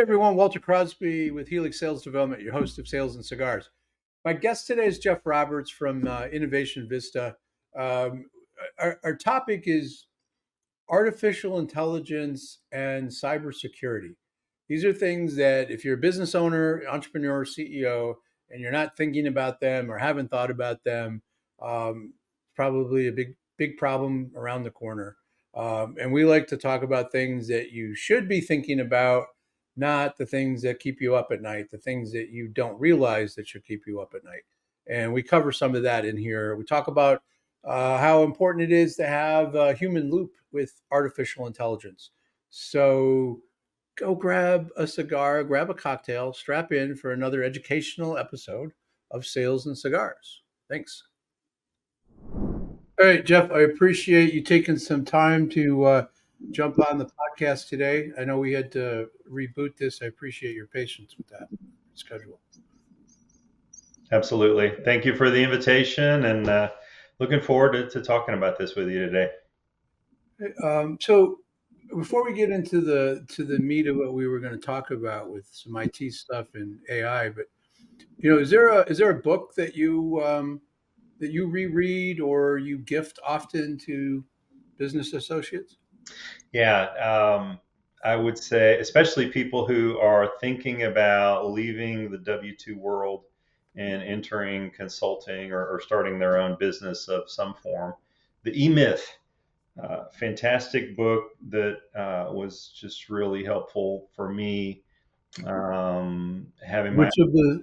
everyone. Walter Crosby with Helix Sales Development, your host of Sales and Cigars. My guest today is Jeff Roberts from Innovation Vista. Um, our topic is artificial intelligence and cybersecurity. These are things that if you're a business owner, entrepreneur, CEO, and you're not thinking about them or haven't thought about them, probably a big problem around the corner. And we like to talk about things that you should be thinking about, not the things that keep you up at night, the things that you don't realize that should keep you up at night. And we cover some of that in here. We talk about how important it is to have a human loop with artificial intelligence. So go grab a cigar, grab a cocktail, strap in for another educational episode of Sales and Cigars. Thanks. All right, Jeff, I appreciate you taking some time to jump on the podcast today. I know we had to reboot this. I appreciate your patience with that schedule. Absolutely. Thank you for the invitation, and looking forward to talking about this with you today. So before we get into the meat of what we were going to talk about with some IT stuff and AI, but is there a book that you reread or you gift often to business associates? Yeah, I would say, especially people who are thinking about leaving the W-2 world and entering consulting or starting their own business of some form. The E-Myth, fantastic book that was just really helpful for me. Having my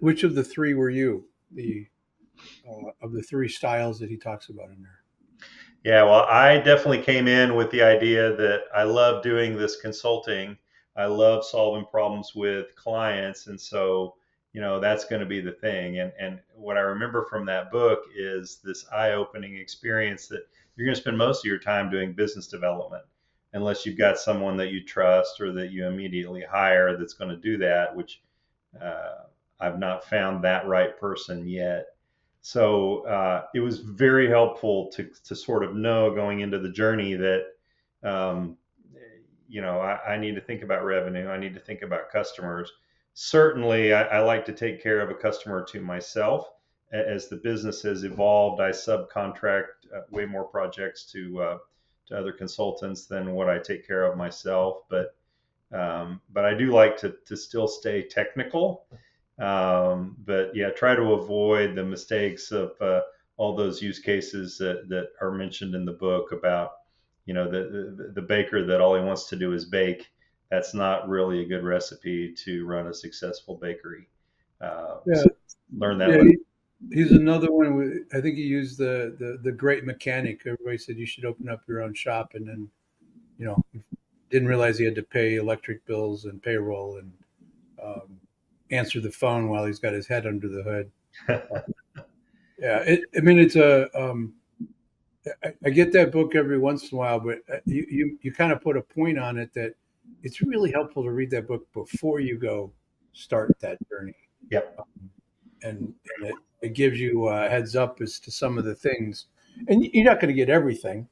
Which of the three were you? The Of the three styles that he talks about in there. Yeah, well, I definitely came in with the idea that I love doing this consulting. I love solving problems with clients. And so, that's going to be the thing. And what I remember from that book is this eye-opening experience that you're going to spend most of your time doing business development, unless you've got someone that you trust or that you immediately hire that's going to do that, which I've not found that right person yet. So it was very helpful to sort of know going into the journey that, um, I need to think about revenue. I need to think about customers. Certainly, I like to take care of a customer to myself. As the business has evolved, I subcontract way more projects to other consultants than what I take care of myself. But I do like to still stay technical. But yeah, try to avoid the mistakes of all those use cases that are mentioned in the book about, the baker that all he wants to do is bake. That's not really a good recipe to run a successful bakery. Yeah, So learn that yeah. lesson. He's another one. I think he used the great mechanic. Everybody said you should open up your own shop, and then didn't realize he had to pay electric bills and payroll and um, answer the phone while he's got his head under the hood. Yeah, I mean, it's a. I get that book every once in a while, but you kind of put a point on it that it's really helpful to read that book before you go start that journey, Yep. and it gives you a heads up as to some of the things, and you're not going to get everything,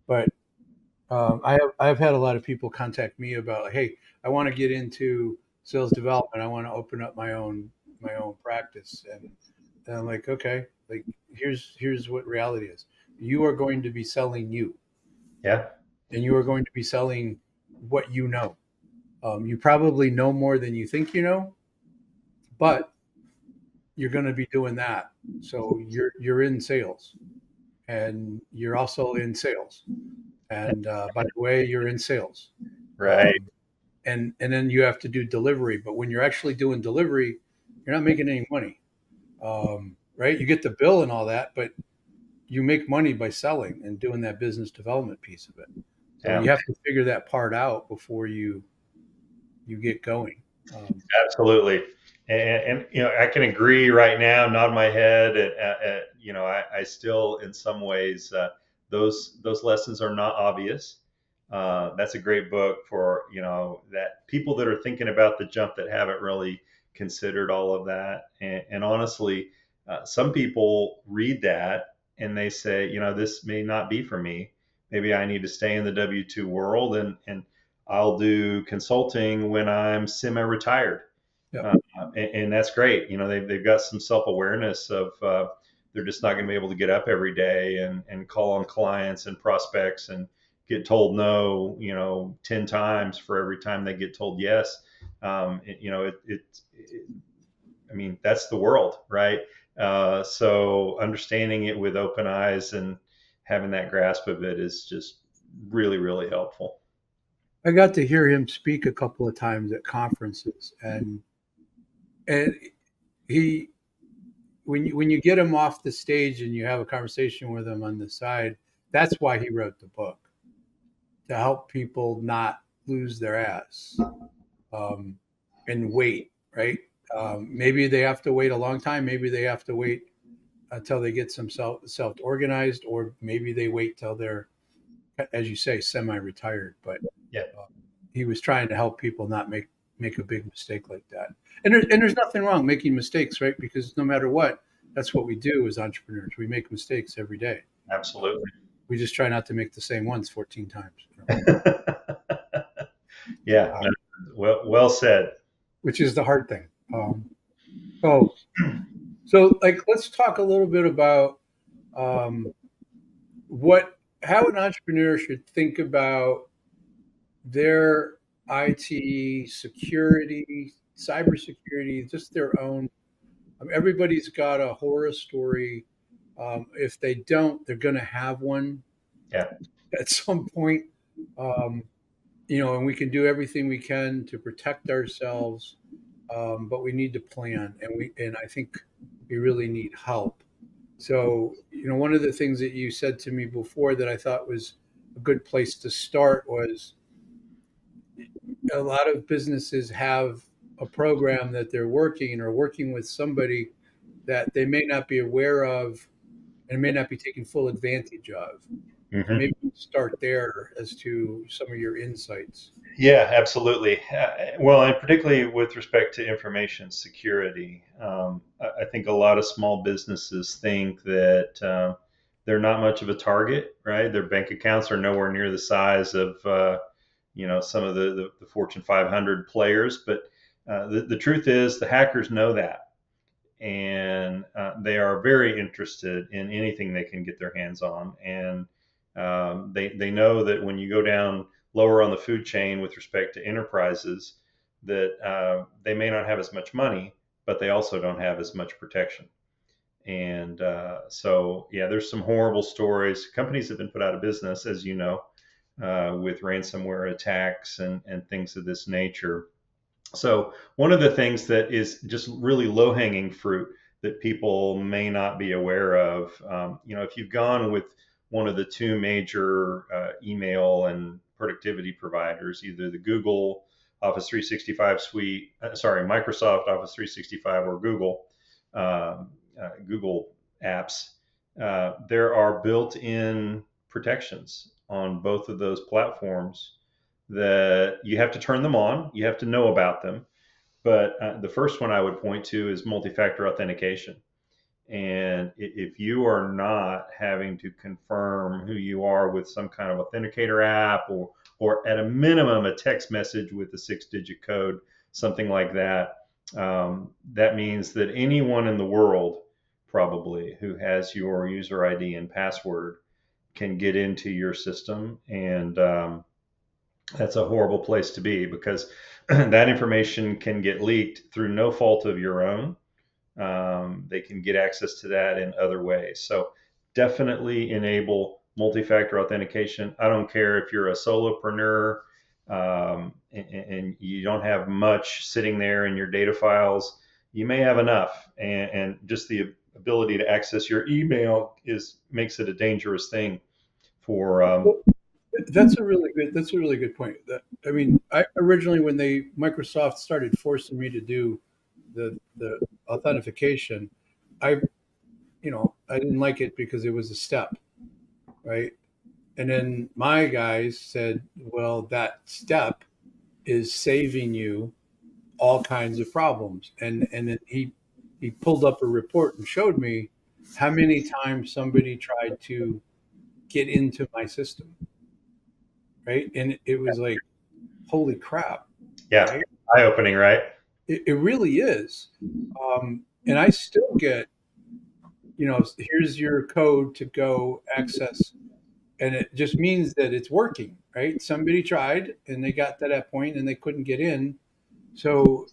but I've had a lot of people contact me about like, hey, I want to get into sales development. I want to open up my own practice, and I'm like, okay, like here's what reality is. You are going to be selling you, Yeah. and you are going to be selling what you know. You probably know more than you think you know, but you're going to be doing that. So you're in sales, and you're also in sales. And by the way, you're in sales. Right. Um, and then you have to do delivery. But when you're actually doing delivery, you're not making any money, right? You get the bill and all that, but you make money by selling and doing that business development piece of it. So Yeah. you have to figure that part out before you get going. Um, Absolutely. And I can agree right now, nod my head. I still, in some ways, those lessons are not obvious. That's a great book for, that people that are thinking about the jump that haven't really considered all of that. And honestly, some people read that and they say, this may not be for me. Maybe I need to stay in the W-2 world. And I'll do consulting when I'm semi-retired, Yep. uh, and that's great. They've got some self-awareness of they're just not going to be able to get up every day and call on clients and prospects and get told no, 10 times for every time they get told yes. I mean, that's the world, right? So understanding it with open eyes and having that grasp of it is just really, really helpful. I got to hear him speak a couple of times at conferences, and he when you get him off the stage and you have a conversation with him on the side, that's why he wrote the book, to help people not lose their ass, um, and wait, right? Maybe they have to wait a long time. Maybe they have to wait until they get some self organized, or maybe they wait till they're, as you say, semi retired. But Yeah, uh, he was trying to help people not make a big mistake like that. And there's nothing wrong making mistakes, right? Because no matter what, that's what we do as entrepreneurs. We make mistakes every day. absolutely. We just try not to make the same ones 14 times, Yeah, uh, no, well said. which is the hard thing. So, so like, let's talk a little bit about um, what how an entrepreneur should think about their IT security, cybersecurity, just their own. Everybody's got a horror story. If they don't, they're going to have one Yeah. at some point. Um, and we can do everything we can to protect ourselves, but we need to plan, and I think we really need help. So, one of the things that you said to me before that I thought was a good place to start was a lot of businesses have a program that they're working or working with somebody that they may not be aware of and may not be taking full advantage of. So Hmm. maybe start there as to some of your insights. Yeah, absolutely. Well, and particularly with respect to information security, I think a lot of small businesses think that they're not much of a target, right? Their bank accounts are nowhere near the size of some of the Fortune 500 players, but the truth is the hackers know that, and they are very interested in anything they can get their hands on. And they know that when you go down lower on the food chain with respect to enterprises, that they may not have as much money, but they also don't have as much protection. And so, yeah, there's some horrible stories. Companies have been put out of business, as you know, with ransomware attacks and things of this nature. So one of the things that is just really low hanging fruit that people may not be aware of, if you've gone with one of the two major email and productivity providers, either the Google Office 365 suite, Microsoft Office 365 or Google apps, there are built-in protections on both of those platforms that you have to turn them on. You have to know about them. But the first one I would point to is multi-factor authentication. And if you are not having to confirm who you are with some kind of authenticator app, or at a minimum a text message with a 6-digit code, something like that, that means that anyone in the world probably who has your user ID and password can get into your system. And that's a horrible place to be, because that information can get leaked through no fault of your own. They can get access to that in other ways. So definitely enable multi-factor authentication. I don't care if you're a solopreneur, and you don't have much sitting there in your data files. You may have enough, and just the ability to access your email makes it a dangerous thing for. Well, that's a really good point. I mean, I originally, when Microsoft started forcing me to do the authentication, I I didn't like it because it was a step, right? And then my guys said, well, that step is saving you all kinds of problems. And then he pulled up a report and showed me how many times somebody tried to get into my system, right? And it was like holy crap, Yeah. right? Eye opening, right? It really is. And I still get, here's your code to go access. And it just means that it's working, right? Somebody tried and they got to that point and they couldn't get in. So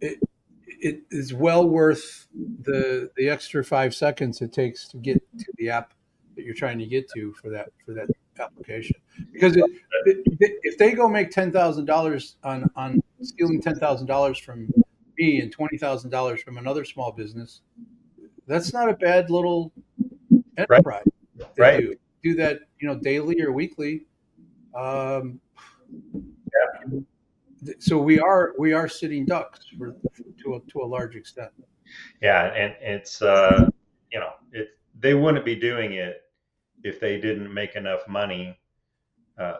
it it is well worth the extra 5 seconds it takes to get to the app that you're trying to get to for that application. Because if they go make $10,000 on stealing $10,000 from me and $20,000 from another small business, that's not a bad little Right. enterprise. They Right. do that, daily or weekly. Um, so we are sitting ducks to a large extent. Yeah. And it's, they wouldn't be doing it if they didn't make enough money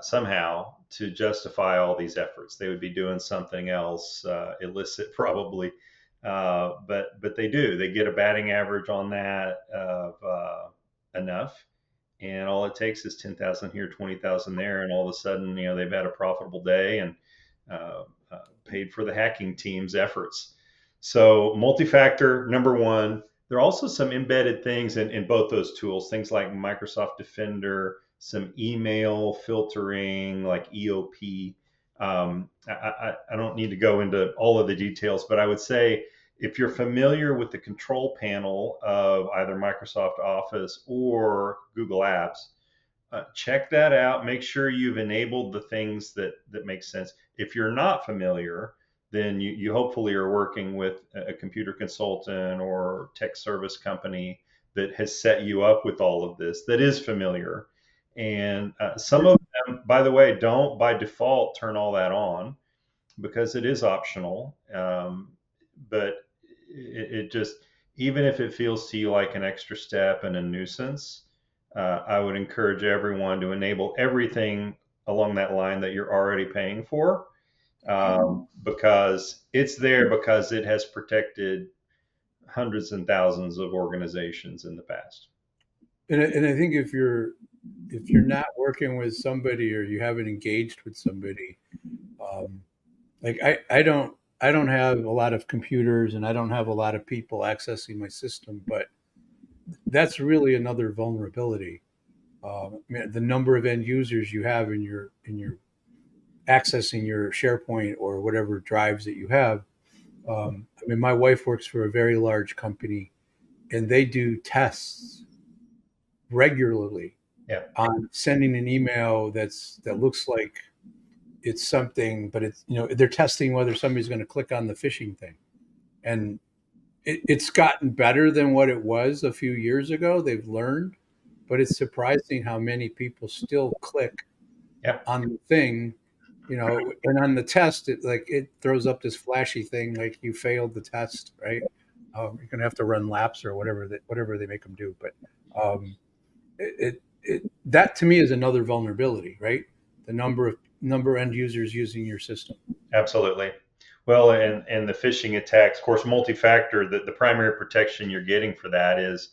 somehow to justify all these efforts. They would be doing something else, illicit probably, but they do. They get a batting average on that of enough, and all it takes is 10,000 here, 20,000 there, and all of a sudden, they've had a profitable day and uh, paid for the hacking team's efforts. So multi-factor, number one. There are also some embedded things in both those tools, things like Microsoft Defender, some email filtering like EOP. I don't need to go into all of the details, but I would say if you're familiar with the control panel of either Microsoft Office or Google Apps, check that out. Make sure you've enabled the things that make sense. If you're not familiar, then you hopefully are working with a computer consultant or tech service company that has set you up with all of this that is familiar. And some of them, by the way, don't by default turn all that on because it is optional. But it just, even if it feels to you like an extra step and a nuisance, I would encourage everyone to enable everything along that line that you're already paying for, because it's there because it has protected hundreds and thousands of organizations in the past. And I think if you're not working with somebody or you haven't engaged with somebody, um, like I don't have a lot of computers and I don't have a lot of people accessing my system, but that's really another vulnerability. I mean, the number of end users you have in your accessing your SharePoint or whatever drives that you have. I mean, my wife works for a very large company, and they do tests regularly Yeah, on sending an email that looks like it's something, but it's they're testing whether somebody's going to click on the phishing thing, and it's gotten better than what it was a few years ago. They've learned, but it's surprising how many people still click yeah, on the thing, and on the test, it throws up this flashy thing like you failed the test, right? You're gonna have to run laps or whatever they make them do, but um, that to me is another vulnerability, right? The number of end users using your system. absolutely. Well, and the phishing attacks, of course, multi-factor. The primary protection you're getting for that is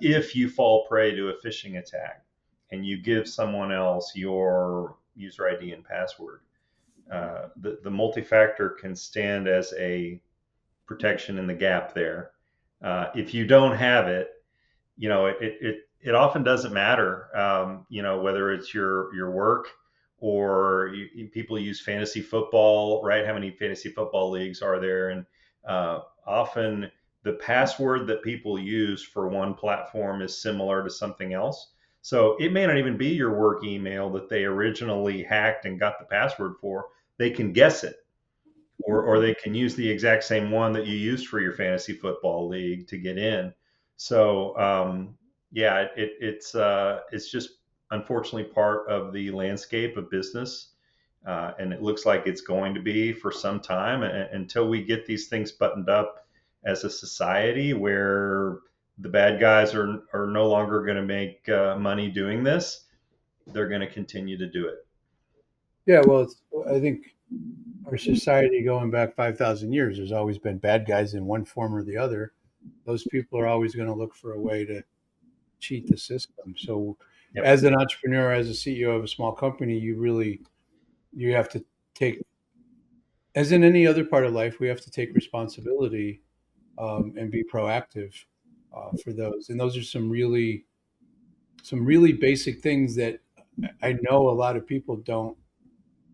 if you fall prey to a phishing attack and you give someone else your user ID and password, the multi-factor can stand as a protection in the gap there. If you don't have it, it often doesn't matter, whether it's your work or people use fantasy football, right? How many fantasy football leagues are there? And often the password that people use for one platform is similar to something else. So it may not even be your work email that they originally hacked and got the password for. They can guess it, or they can use the exact same one that you used for your fantasy football league to get in. So yeah, it's just unfortunately part of the landscape of business, and it looks like it's going to be for some time until we get these things buttoned up as a society where the bad guys are no longer going to make money doing this. They're going to continue to do it. Yeah, well, I think our society going back 5,000 years, there's always been bad guys in one form or the other. Those people are always going to look for a way to cheat the system. So, Yep. as an entrepreneur, as a CEO of a small company, you have to take, as in any other part of life, we have to take responsibility and be proactive for those. And those are some really basic things that I know a lot of people don't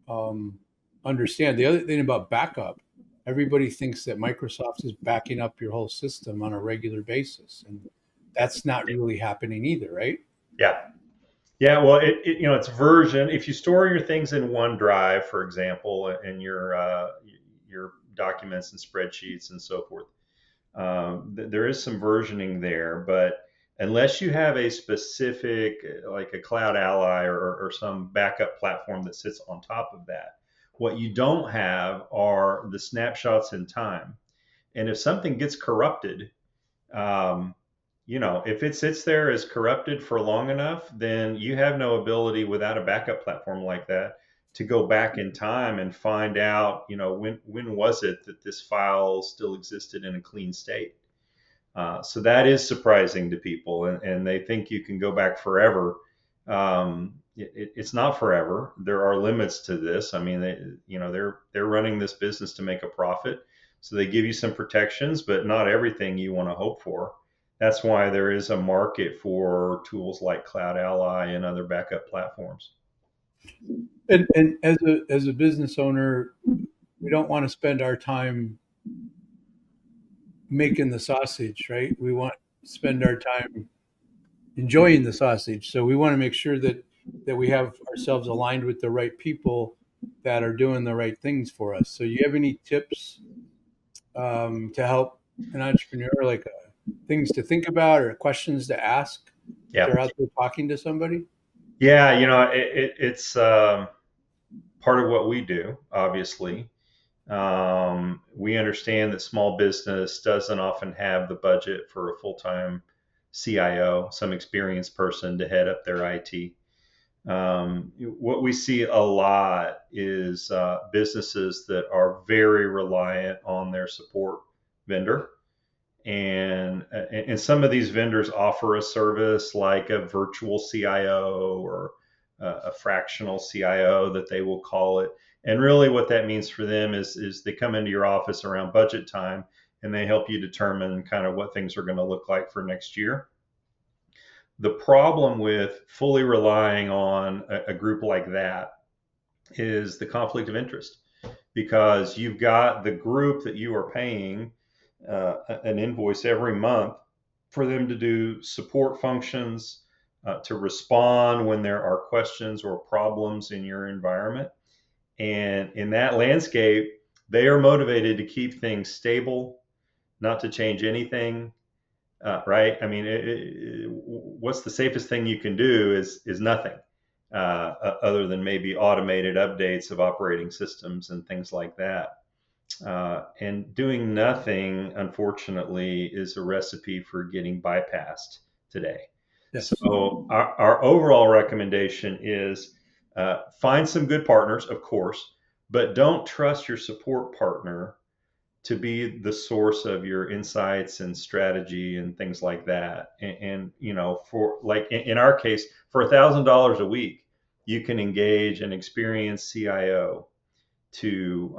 um, understand. The other thing about backup, everybody thinks that Microsoft is backing up your whole system on a regular basis, and that's not really happening either, right? Yeah. Yeah, well, it's version. If you store your things in OneDrive, for example, and your documents and spreadsheets and so forth, there is some versioning there. But unless you have a specific, like a Cloud Ally or some backup platform that sits on top of that, what you don't have are the snapshots in time. And if something gets corrupted, um, if it sits there as corrupted for long enough, then you have no ability without a backup platform like that to go back in time and find out, when was it that this file still existed in a clean state. So that is surprising to people, and they think you can go back forever. It's not forever. There are limits to this. I mean, they're running this business to make a profit, so they give you some protections, but not everything you want to hope for. That's why there is a market for tools like Cloud Ally and other backup platforms. And as a business owner, we don't want to spend our time making the sausage, right? We want to spend our time enjoying the sausage. So we want to make sure that we have ourselves aligned with the right people that are doing the right things for us. So you have any tips to help an entrepreneur, like things to think about or questions to ask if Yeah, they're out there talking to somebody? yeah. It's part of what we do, obviously. We understand that small business doesn't often have the budget for a full-time CIO, some experienced person to head up their IT. What we see a lot is businesses that are very reliant on their support vendor. And some of these vendors offer a service like a virtual CIO or a fractional CIO that they will call it. And really, what that means for them is they come into your office around budget time and they help you determine kind of what things are going to look like for next year. The problem with fully relying on a group like that is the conflict of interest, because you've got the group that you are paying an invoice every month for them to do support functions, to respond when there are questions or problems in your environment. And in that landscape, they are motivated to keep things stable, not to change anything. Right? I mean, what's the safest thing you can do is nothing, other than maybe automated updates of operating systems and things like that. And doing nothing, unfortunately, is a recipe for getting bypassed today. Yes. So our overall recommendation is find some good partners, of course, but don't trust your support partner to be the source of your insights and strategy and things like that. And for like in our case, for $1,000 a week, you can engage an experienced CIO to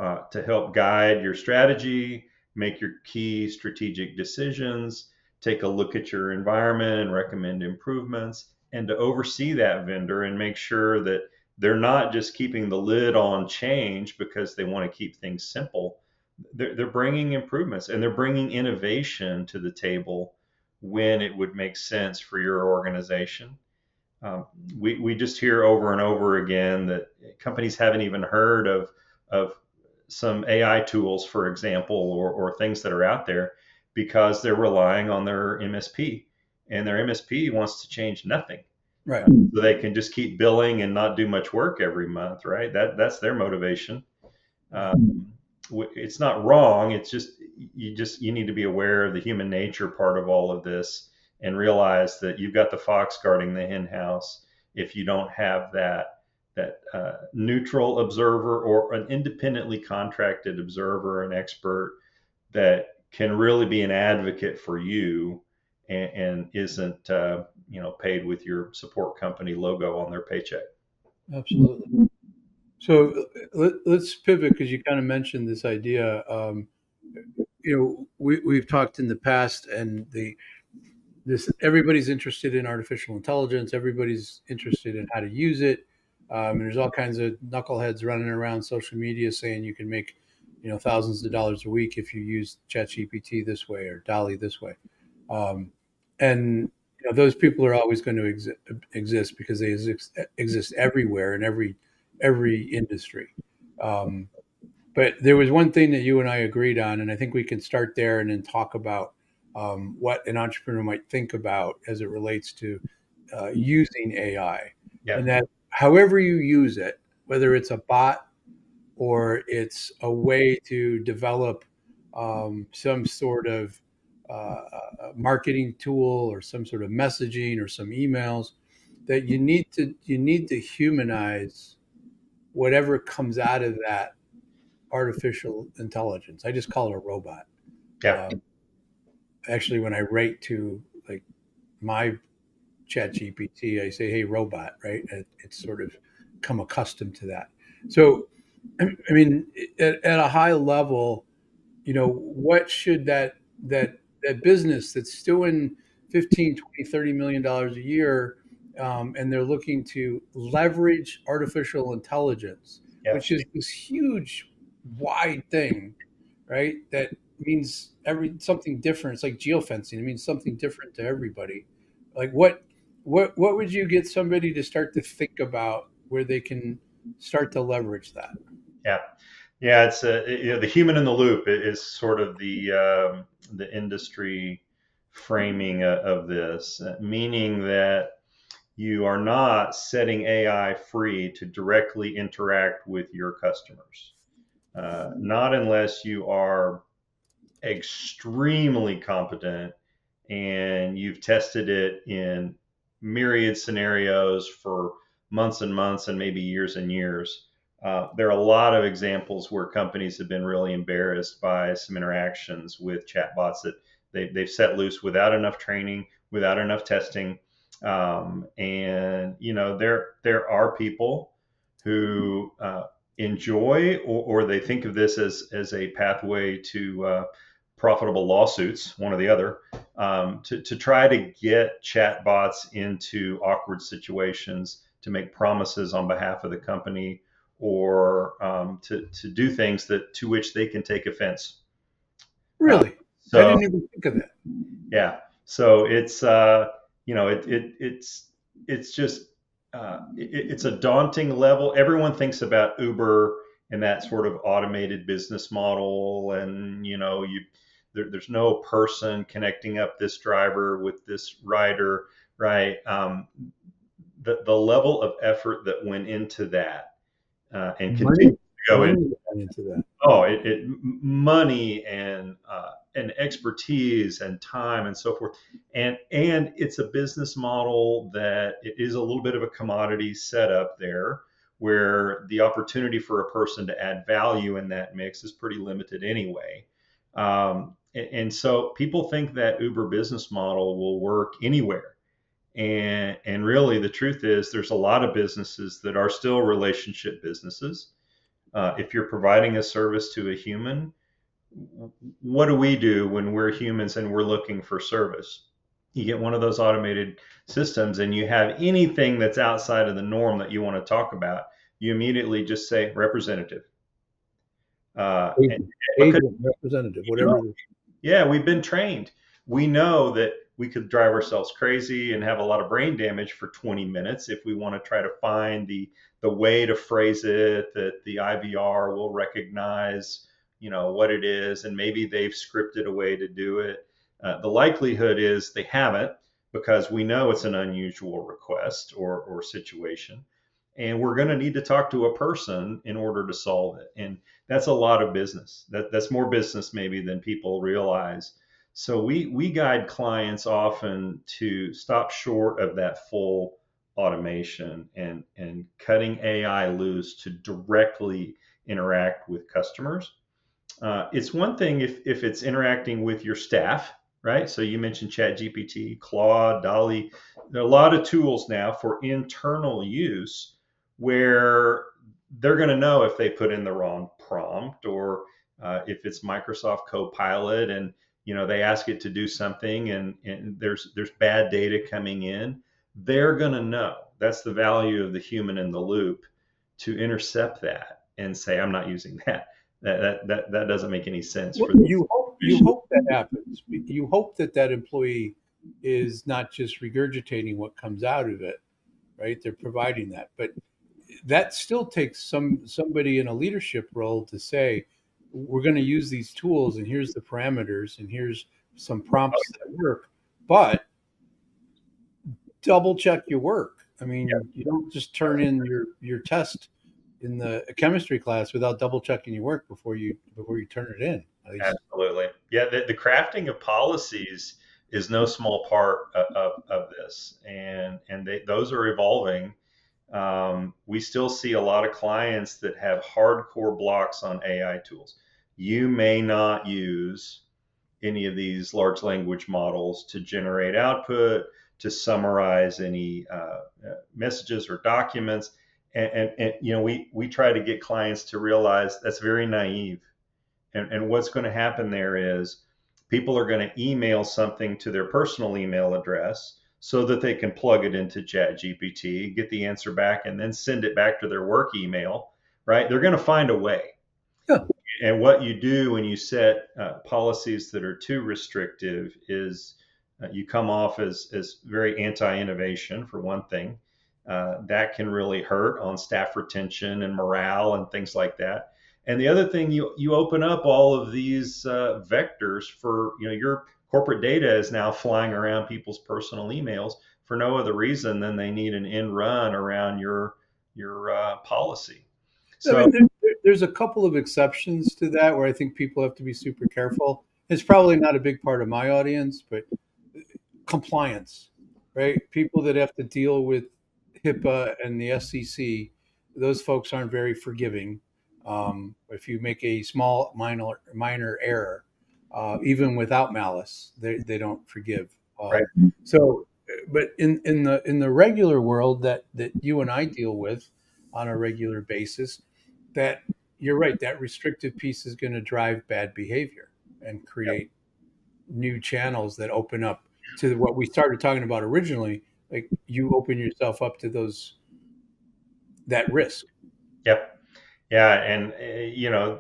help guide your strategy, make your key strategic decisions, take a look at your environment and recommend improvements, and to oversee that vendor and make sure that they're not just keeping the lid on change because they want to keep things simple. They're bringing improvements and they're bringing innovation to the table when it would make sense for your organization. Um, we just hear over and over again that companies haven't even heard of some AI tools, for example, or things that are out there because they're relying on their MSP, and their MSP wants to change nothing, Right. so they can just keep billing and not do much work every month, right? That's their motivation. Right. It's not wrong. It's just you need to be aware of the human nature part of all of this and realize that you've got the fox guarding the hen house if you don't have that neutral observer or an independently contracted observer, an expert that can really be an advocate for you and isn't paid with your support company logo on their paycheck. Absolutely. So let's pivot because you kind of mentioned this idea. We've talked in the past, and the this everybody's interested in artificial intelligence. Everybody's interested in how to use it. And there's all kinds of knuckleheads running around social media saying you can make, thousands of dollars a week if you use ChatGPT this way or Dolly this way. Um, and those people are always going to exist because they exist everywhere in every industry. Um, but there was one thing that you and I agreed on, and I think we can start there and then talk about what an entrepreneur might think about as it relates to using AI. Yeah, And that however you use it, whether it's a bot or it's a way to develop some sort of marketing tool or some sort of messaging or some emails, that you need to humanize whatever comes out of that artificial intelligence. I just call it a robot. yeah, Um, Actually, when I write to like my chat GPT, I say, "Hey, robot," right? It's sort of come accustomed to that. So, I mean, at a high level, what should that business that's doing 15, 20, $30 million a year, and they're looking to leverage artificial intelligence, yeah, which is this huge wide thing, right? That means every something different. It's like geofencing. It means something different to everybody. Like what would you get somebody to start to think about where they can start to leverage that? yeah. Yeah, it's the human in the loop is sort of the industry framing of this, meaning that you are not setting AI free to directly interact with your customers, not unless you are extremely competent and you've tested it in myriad scenarios for months and months and maybe years and years. There are a lot of examples where companies have been really embarrassed by some interactions with chatbots that they've set loose without enough training, without enough testing. And there are people who enjoy or they think of this as a pathway to profitable lawsuits, one or the other, to try to get chatbots into awkward situations, to make promises on behalf of the company, or to do things to which they can take offense. Uh, Really? I so didn't even think of that. yeah, so it's it's just it's a daunting level. Everyone thinks about Uber and that sort of automated business model, and there's no person connecting up this driver with this rider, right? The level of effort that went into that and continues Money, to go in. money went into that. Oh, money and expertise and time and so forth, and it's a business model that it is a little bit of a commodity setup there, where the opportunity for a person to add value in that mix is pretty limited anyway. And so people think that Uber business model will work anywhere. And really, the truth is, there's a lot of businesses that are still relationship businesses. If you're providing a service to a human, what do we do when we're humans and we're looking for service? You get one of those automated systems and you have anything that's outside of the norm that you want to talk about, you immediately just say representative. And Agent, because agent, representative, whatever it is. yeah, we've been trained. We know that we could drive ourselves crazy and have a lot of brain damage for 20 minutes if we want to try to find the way to phrase it that the IVR will recognize, what it is, and maybe they've scripted a way to do it. The likelihood is they haven't, because we know it's an unusual request or situation, and we're going to need to talk to a person in order to solve it. And that's a lot of business. That's more business maybe than people realize. So we guide clients often to stop short of that full automation and cutting AI loose to directly interact with customers. It's one thing if it's interacting with your staff, right? So you mentioned ChatGPT, Claude, Dolly. There are a lot of tools now for internal use where they're going to know if they put in the wrong prompt, or if it's Microsoft Copilot and they ask it to do something, and there's bad data coming in. They're going to know. That's the value of the human in the loop, to intercept that and say, I'm not using that. That doesn't make any sense Well, for this. you hope that happens. You hope that that employee is not just regurgitating what comes out of it, right? They're providing that, but that still takes somebody in a leadership role to say, we're going to use these tools, and here's the parameters, and here's some prompts that work, but double check your work. I mean, you don't just turn in your test in the chemistry class without double checking your work before you turn it in. At least, Absolutely. Yeah, the crafting of policies is no small part of this, and those are evolving. We still see a lot of clients that have hardcore blocks on AI tools. You may not use any of these large language models to generate output, to summarize any messages or documents. And we try to get clients to realize that's very naive. And what's going to happen there is people are going to email something to their personal email address so that they can plug it into ChatGPT, get the answer back, and then send it back to their work email, right? They're going to find a way. yeah. And what you do when you set policies that are too restrictive is you come off as very anti-innovation, for one thing. That can really hurt on staff retention and morale and things like that. And the other thing, you open up all of these vectors for, your corporate data is now flying around people's personal emails for no other reason than they need an end run around your policy. I So, mean, there's a couple of exceptions to that where I think people have to be super careful. It's probably not a big part of my audience, but compliance, right? People that have to deal with HIPAA and the SEC, those folks aren't very forgiving. If you make a small minor error, even without malice, they don't forgive. right. But in the regular world that you and I deal with on a regular basis, that you're right, that restrictive piece is going to drive bad behavior and create new channels that open up to what we started talking about originally. Like, you open yourself up to that risk. Yep. Yeah, and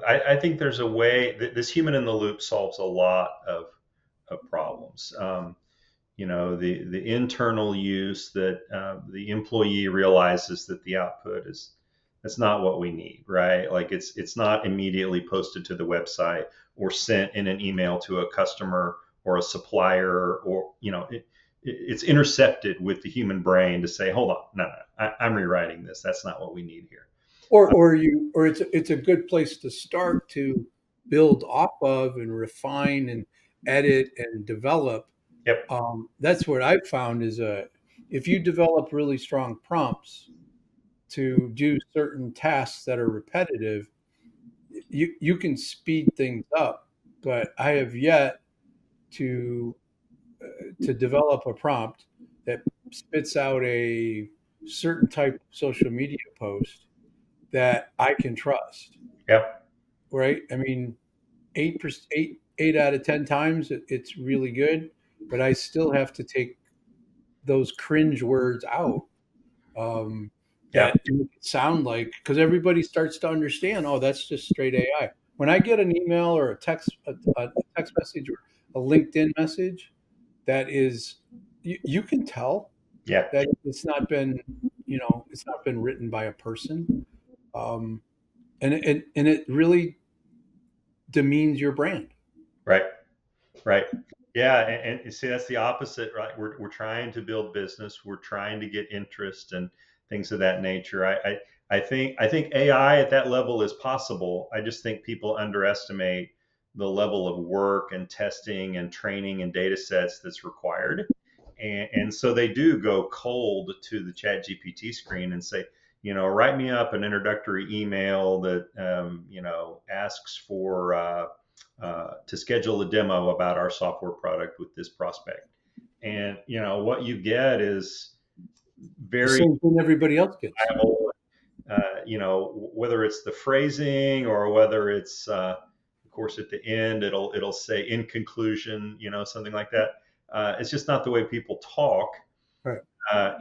I think there's a way that this human in the loop solves a lot of problems. The internal use that the employee realizes that the output is that's not what we need, right? Like it's not immediately posted to the website or sent in an email to a customer or a supplier, or it's intercepted with the human brain to say, hold on, no, I'm rewriting this. That's not what we need here. Or it's a good place to start to build off of and refine and edit and develop. Yep. That's what I've found is if you develop really strong prompts to do certain tasks that are repetitive, you can speed things up. But I have yet to to develop a prompt that spits out a certain type of social media post that I can trust. Yep. Right? I mean, 8 out of 10 times it's really good, but I still have to take those cringe words out, Yep. that make it sound like, because everybody starts to understand, oh, that's just straight AI. When I get an email or a text message or a LinkedIn message, that is, you can tell Yeah. that it's not been written by a person, um, and it really demeans your brand. Right. Right. Yeah, and you see that's the opposite, right? We're trying to build business. We're trying to get interest and things of that nature. I think AI at that level is possible. I just think people underestimate the level of work and testing and training and data sets that's required. And so they do go cold to the Chat GPT screen and say, write me up an introductory email that asks for to schedule a demo about our software product with this prospect. And what you get is The very same thing everybody else gets. reliable. whether it's the phrasing or whether it's, of course, at the end, it'll say in conclusion, something like that. It's just not the way people talk, Right.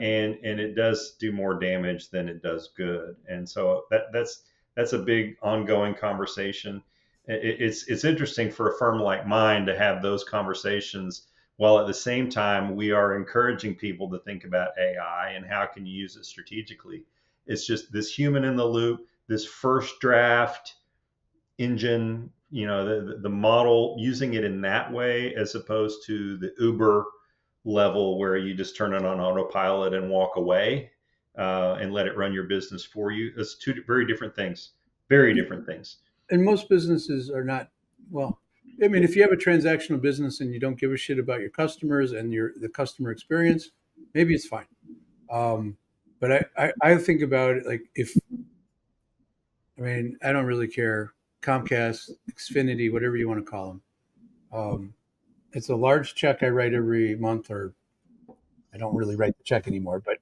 and it does do more damage than it does good. And so that's a big ongoing conversation. It's interesting for a firm like mine to have those conversations while at the same time we are encouraging people to think about AI and how can you use it strategically. It's just this human in the loop, this first draft engine, the model, using it in that way as opposed to the Uber level where you just turn it on autopilot and walk away, and let it run your business for you. It's two very different things. Very different things. And most businesses are not, well, I mean, if you have a transactional business and you don't give a shit about your customers and the customer experience, maybe it's fine. Um, but I think about it like if, I mean, I don't really care. Comcast, Xfinity, whatever you want to call them. It's a large check I write every month, or I don't really write the check anymore. But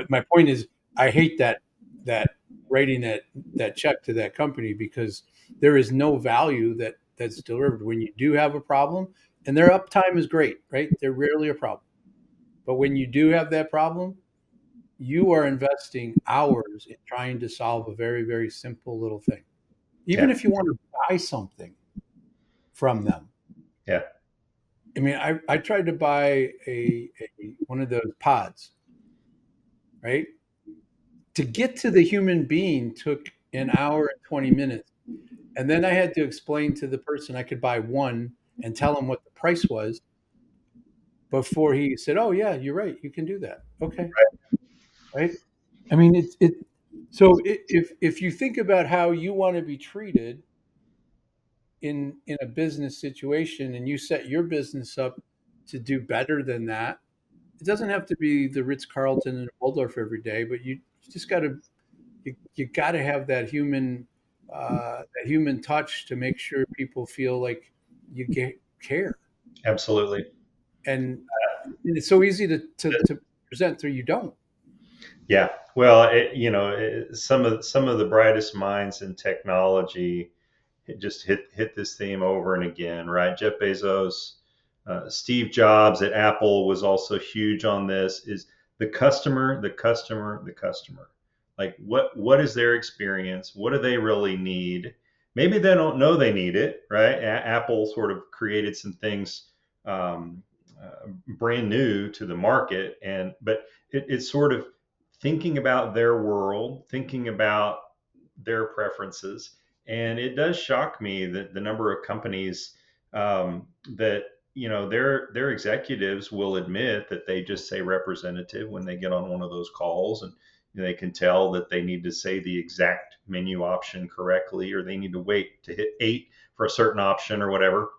my point is, I hate that writing that check to that company because there is no value that's delivered when you do have a problem. And their uptime is great, right? They're rarely a problem. But when you do have that problem, you are investing hours in trying to solve a very, very simple little thing. Even Yeah, if you want to buy something from them. yeah, I mean, I tried to buy a one of those pods, right? To get to the human being took an hour and 20 minutes. And then I had to explain to the person I could buy one and tell him what the price was before he said, "Oh yeah, you're right. You can do that." Okay, right? I mean, it. So if you think about how you want to be treated in a business situation and you set your business up to do better than that, it doesn't have to be the Ritz Carlton and Waldorf every day, but you just got to you got to have that human touch to make sure people feel like you get care. absolutely. And it's so easy to present so you don't. Yeah. Well, some of the brightest minds in technology it just hit this theme over and again, right? Jeff Bezos, Steve Jobs at Apple was also huge on this. Is the customer, the customer, the customer. Like what is their experience? What do they really need? Maybe they don't know they need it, right? Apple sort of created some things, brand new to the market, but it's sort of thinking about their world, thinking about their preferences, and it does shock me that the number of companies, that their executives will admit that they just say representative when they get on one of those calls, and they can tell that they need to say the exact menu option correctly, or they need to wait to hit 8 for a certain option or whatever.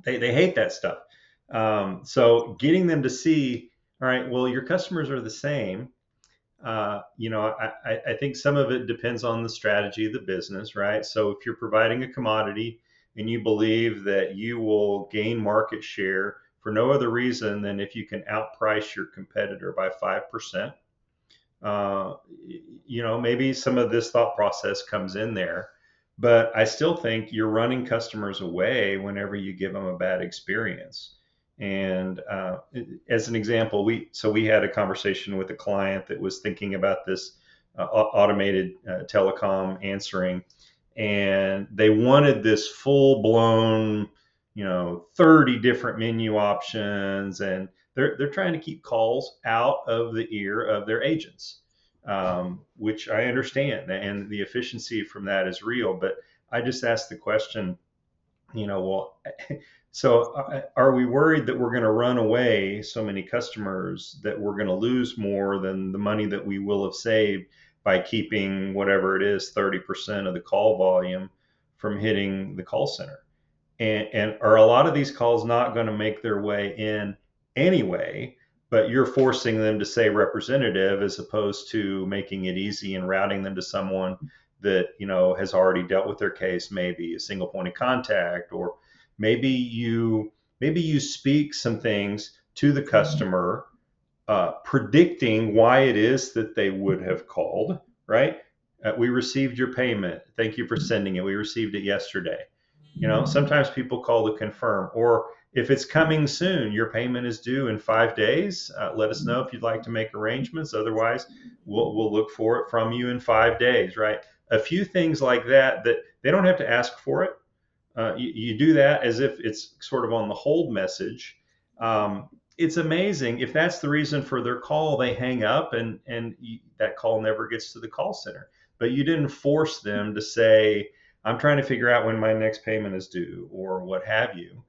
They hate that stuff. So getting them to see, all right, well, your customers are the same. I think some of it depends on the strategy of the business, right? So if you're providing a commodity and you believe that you will gain market share for no other reason than if you can outprice your competitor by 5%, uh, maybe some of this thought process comes in there. But I still think you're running customers away whenever you give them a bad experience. And as an example, we had a conversation with a client that was thinking about this automated telecom answering, and they wanted this full blown, 30 different menu options, and they're trying to keep calls out of the ear of their agents, which I understand, and the efficiency from that is real. But I just asked the question, well, so are we worried that we're going to run away so many customers that we're going to lose more than the money that we will have saved by keeping whatever it is, 30% of the call volume from hitting the call center? And are a lot of these calls not going to make their way in anyway, but you're forcing them to say representative as opposed to making it easy and routing them to someone that has already dealt with their case, maybe a single point of contact, or maybe you speak some things to the customer, predicting why it is that they would have called, right? We received your payment. Thank you for sending it. We received it yesterday. Sometimes people call to confirm, or if it's coming soon, your payment is due in 5 days. Let us know if you'd like to make arrangements. Otherwise, we'll look for it from you in 5 days, right? A few things like that, that they don't have to ask for it. You do that as if it's sort of on the hold message. It's amazing if that's the reason for their call, they hang up, and that call never gets to the call center. But you didn't force them to say, "I'm trying to figure out when my next payment is due," or what have you.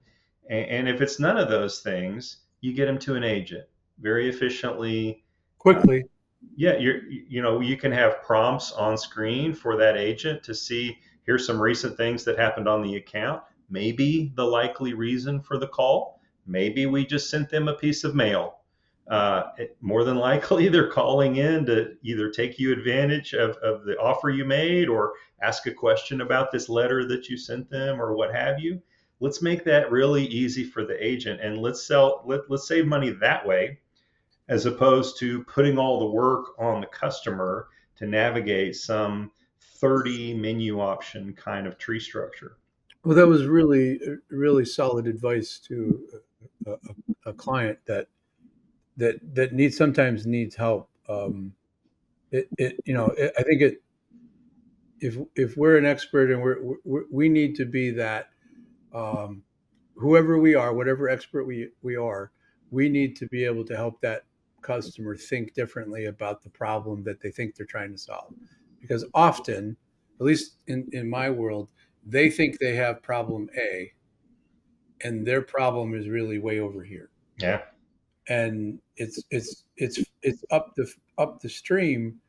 And if it's none of those things, you get them to an agent very efficiently. Uh, Quickly. yeah, you can have prompts on screen for that agent to see, here's some recent things that happened on the account, maybe the likely reason for the call, maybe we just sent them a piece of mail. More than likely they're calling in to either take you advantage of the offer you made, or ask a question about this letter that you sent them, or what have you. Let's make that really easy for the agent, and let's save money that way, as opposed to putting all the work on the customer to navigate some 30 menu option kind of tree structure. Well, that was really solid advice to a, a, a client that needs sometimes needs help. I think if we're an expert and we need to be that, um, whoever we are, whatever expert we are, we need to be able to help that customer think differently about the problem that they think they're trying to solve. Because often, at least in my world, they think they have problem A and their problem is really way over here. Yeah, And it's up the stream.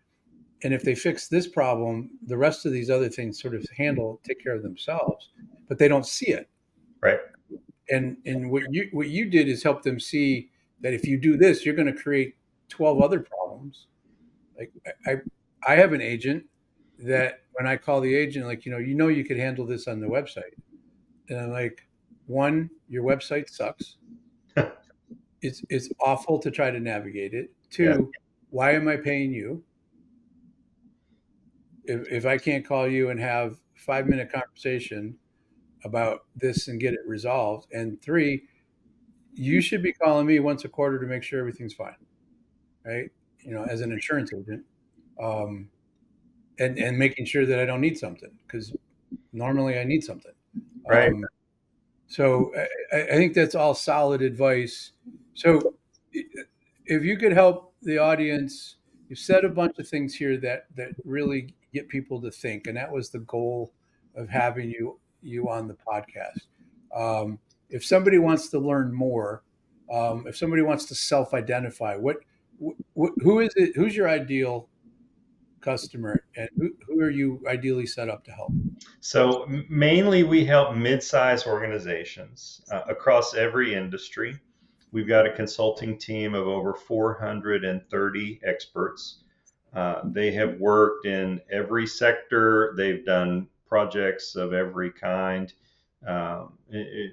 And if they fix this problem, the rest of these other things sort of take care of themselves, but they don't see it. right, And what you did is help them see that if you do this, you're going to create 12 other problems. Like I have an agent that when I call the agent, like, you could handle this on the website. And I'm like, one, your website sucks. It's awful to try to navigate it. yeah, Two, why am I paying you if I can't call you and have 5 minute conversation about this and get it resolved? And three, you should be calling me once a quarter to make sure everything's fine, right? As an insurance agent, um, and making sure that I don't need something because normally I need something. right. Um, so I think that's all solid advice. So if you could help the audience, you've said a bunch of things here that really get people to think, and that was the goal of having you on the podcast. If somebody wants to learn more, if somebody wants to self-identify, who is it? Who's your ideal customer, and who are you ideally set up to help? So mainly we help mid-sized organizations across every industry. We've got a consulting team of over 430 experts. They have worked in every sector. They've done projects of every kind.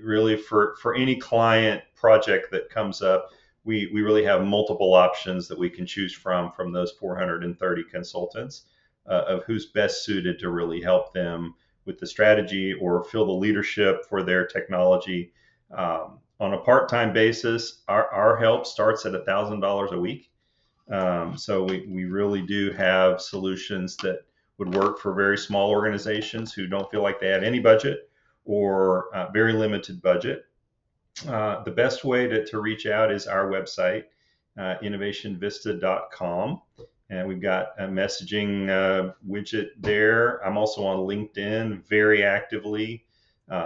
Really, for any client project that comes up, we really have multiple options that we can choose from those 430 consultants, of who's best suited to really help them with the strategy or fill the leadership for their technology. On a part-time basis, our help starts at $1,000 a week. So we really do have solutions that would work for very small organizations who don't feel like they have any budget, or very limited budget. The best way to reach out is our website, innovationvista.com. And we've got a messaging widget there. I'm also on LinkedIn very actively.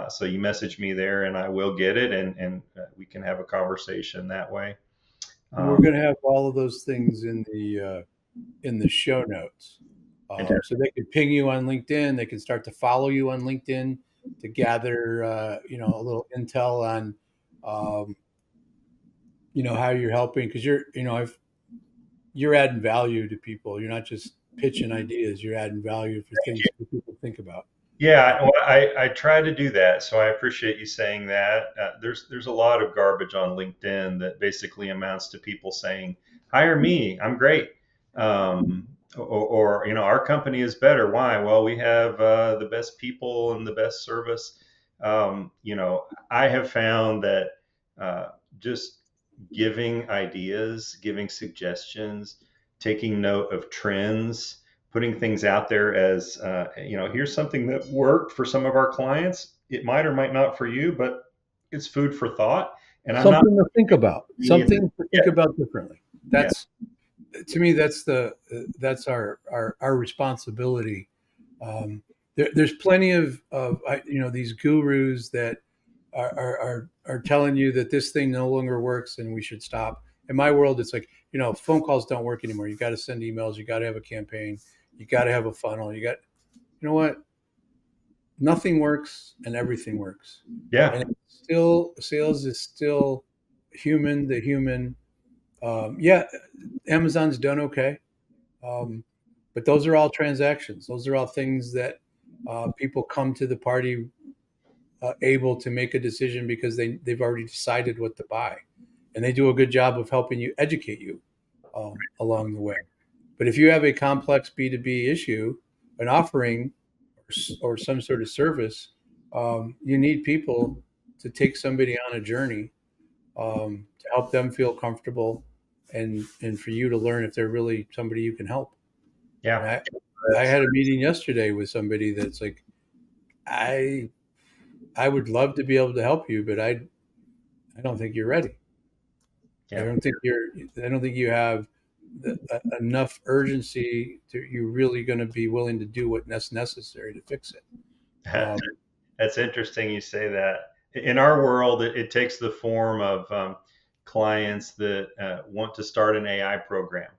So you message me there and I will get it, and we can have a conversation that way. And we're Um, going to have all of those things in the show notes. So they could ping you on LinkedIn. They can start to follow you on LinkedIn to gather, a little intel on, um, how you're helping because if you're adding value to people. You're not just pitching ideas. You're adding value for things for people to think about. Yeah, well, I try to do that, so I appreciate you saying that. There's a lot of garbage on LinkedIn that basically amounts to people saying, "Hire me, I'm great." or our company is better. Why? Well, we have the best people and the best service. I have found that uh, just giving ideas, giving suggestions, taking note of trends, putting things out there as here's something that worked for some of our clients. It might or might not for you, but it's food for thought. And I'm not Something to think about. being, Something to yeah, think about differently. yeah, That's to me. That's our responsibility. There's plenty of these gurus that are telling you that this thing no longer works and we should stop. In my world, it's like, phone calls don't work anymore. You got to send emails. You got to have a campaign. You got to have a funnel. You know what? Nothing works and everything works. yeah. And it's still, sales is still human to human. Yeah, Amazon's done okay. Um, but those are all transactions. Those are all things that people come to the party able to make a decision because they've already decided what to buy. And they do a good job of helping you educate you along the way. But if you have a complex B2B issue, an offering, or some sort of service, you need people to take somebody on a journey to help them feel comfortable and for you to learn if they're really somebody you can help. And Yeah. I That's had a meeting yesterday with somebody that's like, I I would love to be able to help you, but I don't think you're ready. yeah. I don't think you have enough urgency to you're really going to be willing to do what's necessary to fix it. Um, That's interesting you say that. In our world, it takes the form of clients that want to start an AI program.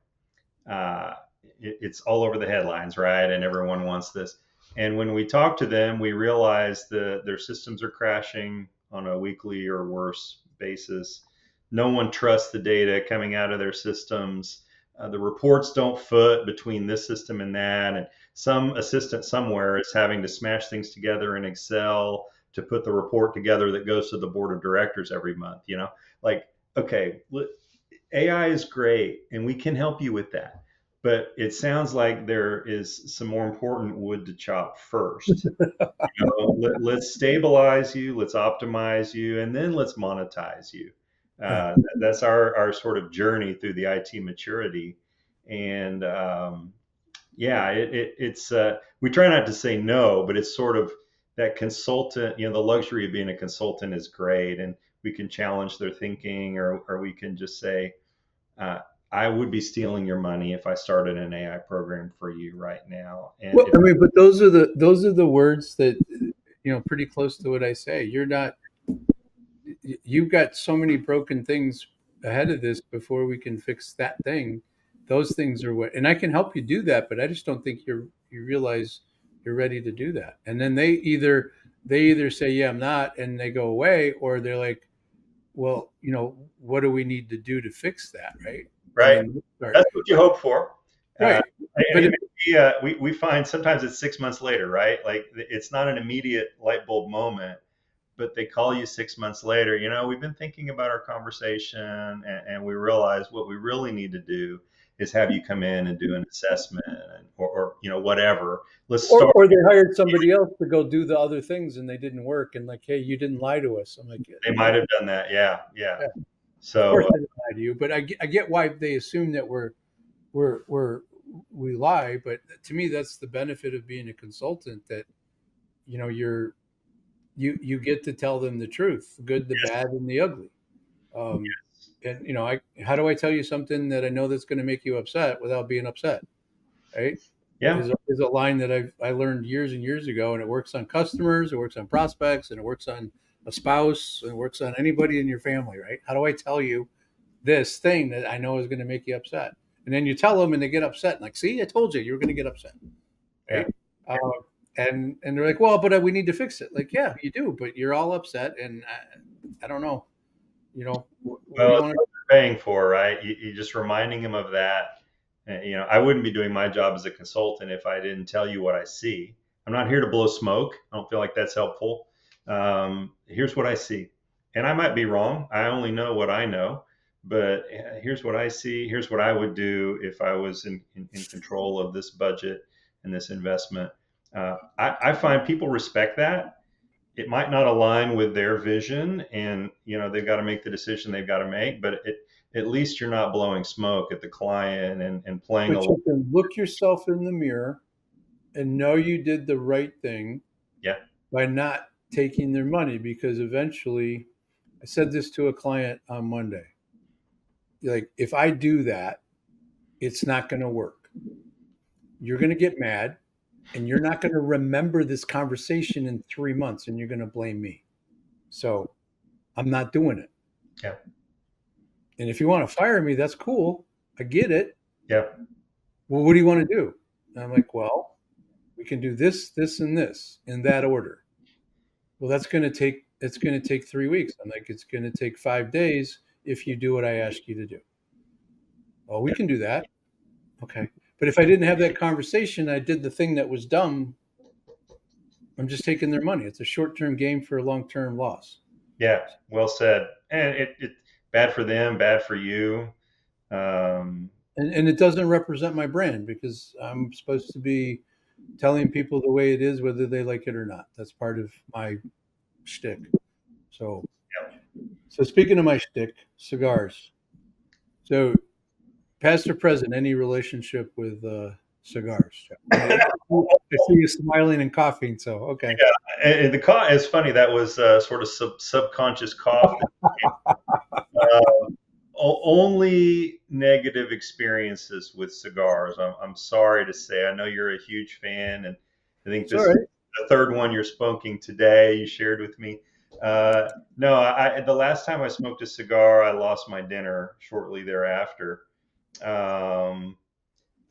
uh, it's all over the headlines, right? And everyone wants this. And when we talk to them, we realize that their systems are crashing on a weekly or worse basis. No one trusts the data coming out of their systems. The reports don't foot between this system and that. And some assistant somewhere is having to smash things together in Excel to put the report together that goes to the board of directors every month. Like, okay, AI is great and we can help you with that. But it sounds like there is some more important wood to chop first. Let's stabilize you, let's optimize you, and then let's monetize you. yeah. That's our sort of journey through the IT maturity. And yeah, it's we try not to say no, but it's sort of that consultant. The luxury of being a consultant is great, and we can challenge their thinking, or we can just say, uh, I would be stealing your money if I started an AI program for you right now. And Well, if I mean, but those are the words that pretty close to what I say. You're not. You've got so many broken things ahead of this before we can fix that thing. Those things are what, and I can help you do that, but I just don't think you realize you're ready to do that. And then they either say, yeah, I'm not, and they go away, or they're like, well, what do we need to do to fix that, right? And right, then we start, that's what you hope for. Uh, right. But it may be, we find sometimes it's 6 months later, right? Like it's not an immediate light bulb moment, but they call you 6 months later. We've been thinking about our conversation, and we realize what we really need to do is have you come in and do an assessment, or whatever. Let's or start. or they hired somebody else to go do the other things and they didn't work, and like, hey, you didn't lie to us. I'm like, They might have done that. Yeah, yeah. yeah, of So course I didn't lie to you, but I get why they assume that we lie. But to me, that's the benefit of being a consultant, that you get to tell them the truth, the good, the yes, bad, and the ugly. Um, and how do I tell you something that I know that's going to make you upset without being upset? Right? yeah, Is a line that I learned years and years ago, and it works on customers, it works on prospects, and it works on a spouse, and it works on anybody in your family. Right? How do I tell you this thing that I know is going to make you upset? And then you tell them, and they get upset. Like, see, I told you you were going to get upset, yeah. right? Uh, and they're like, well, but we need to fix it. Like, yeah, you do, but you're all upset, and I don't know. What do Well, you it's want what you're paying for, right? You just reminding them of that. I wouldn't be doing my job as a consultant if I didn't tell you what I see. I'm not here to blow smoke. I don't feel like that's helpful. Here's what I see, and I might be wrong. I only know what I know, but here's what I see. Here's what I would do if I was in control of this budget and this investment. I find people respect that. It might not align with their vision, and they've got to make the decision they've got to make, but at least you're not blowing smoke at the client and playing But along. you can look yourself in the mirror and know you did the right thing Yeah, by not taking their money, because eventually, I said this to a client on Monday. Like, if I do that, it's not going to work. You're going to get mad and you're not going to remember this conversation in 3 months and you're going to blame me. So I'm not doing it. yeah, And if you want to fire me, that's cool. I get it. yeah, Well, what do you want to do? And I'm like, well, we can do this, this, and this in that order. Well, it's going to take 3 weeks. I'm like, it's going to take 5 days if you do what I ask you to do. Oh, we yeah, can do that. Okay. But if I didn't have that conversation, I did the thing that was dumb. I'm just taking their money. It's a short-term game for a long-term loss. yeah. Well said. And it bad for them, bad for you. Um, And it doesn't represent my brand, because I'm supposed to be telling people the way it is, whether they like it or not. That's part of my shtick. So, so speaking of my shtick, cigars. So, past or present, any relationship with cigars? I see you smiling and coughing. So, okay. and the cough, it's funny, that was sort of subconscious cough. Only negative experiences with cigars. I'm sorry to say. I know you're a huge fan, and I think It's all this is right. the third one you're smoking today. You shared with me. No, the last time I smoked a cigar, I lost my dinner shortly thereafter. Um,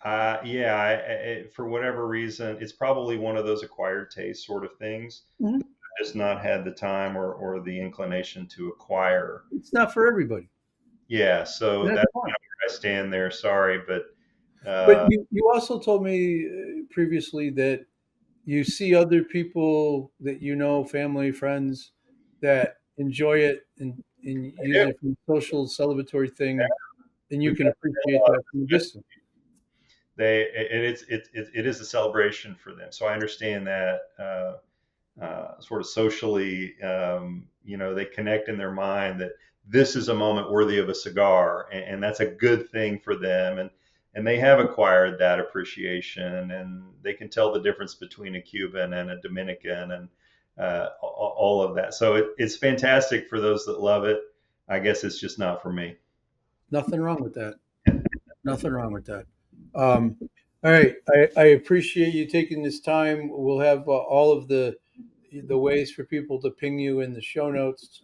yeah, for whatever reason, it's probably one of those acquired taste sort of things. Mhm. Just not had the time or the inclination to acquire. It's not for everybody. Yeah, so That's that's fine. where I stand there. Sorry, but But uh, you also told me previously that you see other people that you know, family, friends, that enjoy it and I use do. it from a social celebratory Yeah, thing, and you we've can got a appreciate lot of that from a good. distance. It is a celebration for them. So I understand that sort of socially, they connect in their mind that this is a moment worthy of a cigar, and that's a good thing for them, and they have acquired that appreciation, and they can tell the difference between a Cuban and a Dominican, and all of that. So it's fantastic for those that love it. I guess it's just not for me. Nothing wrong with that. Nothing wrong with that. Um, all right, I appreciate you taking this time. We'll have all of the ways for people to ping you in the show notes.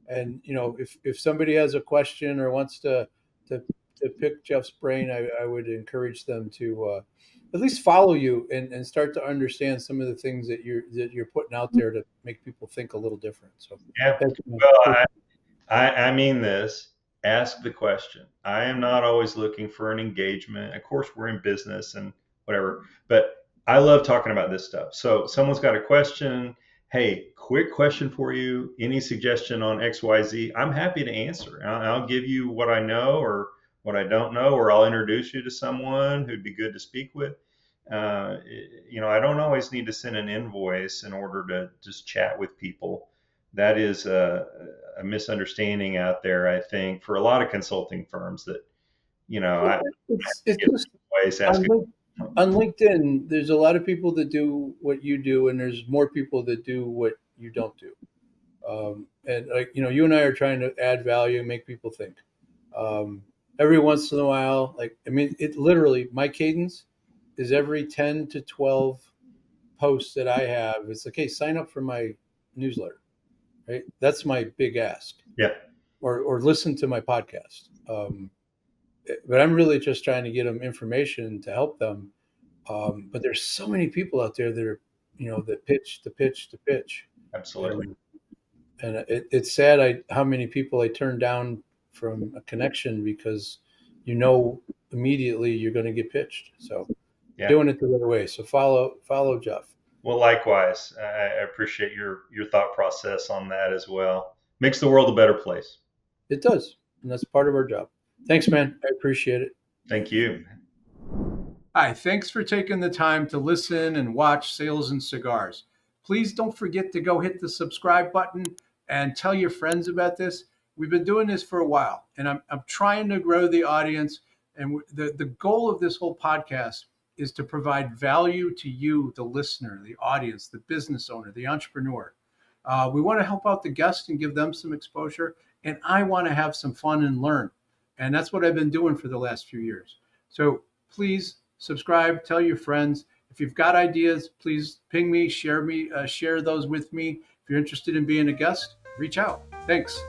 And if somebody has a question or wants to to pick Jeff's brain, I would encourage them to at least follow you and start to understand some of the things that you're putting out there to make people think a little different. So Yeah. that's Well, I mean this. Ask the question. I am not always looking for an engagement. Of course, we're in business and whatever, but I love talking about this stuff. So, someone's got a question. Hey, quick question for you. Any suggestion on XYZ? I'm happy to answer. I'll give you what I know or what I don't know, or I'll introduce you to someone who'd be good to speak with. I don't always need to send an invoice in order to just chat with people. That is a misunderstanding out there, I think, for a lot of consulting firms that, I it's get just always on, asking. on LinkedIn. There's a lot of people that do what you do, and there's more people that do what you don't do. And like you and I are trying to add value, make people think. Um, every once in a while, like I mean, it literally my cadence is every 10 to 12 posts that I have. It's like, hey, sign up for my newsletter. Right, that's my big ask, Yeah, or listen to my podcast. But I'm really just trying to get them information to help them. But there's so many people out there that are, that pitch to pitch to pitch, absolutely. and it's sad how many people I turn down from a connection because immediately you're going to get pitched. So Yeah. doing it the right way. So follow Jeff. Well, likewise, I appreciate your thought process on that as well. Makes the world a better place. It does. and that's part of our job. Thanks, man. I appreciate it. Thank you. Hi, thanks for taking the time to listen and watch Sales and Cigars. Please don't forget to go hit the subscribe button and tell your friends about this. We've been doing this for a while, and I'm trying to grow the audience. And the goal of this whole podcast is to provide value to you, the listener, the audience, the business owner, the entrepreneur. We want to help out the guests and give them some exposure. And I want to have some fun and learn. And that's what I've been doing for the last few years. So please subscribe, tell your friends. If you've got ideas, please ping me, share those with me. If you're interested in being a guest, reach out. Thanks.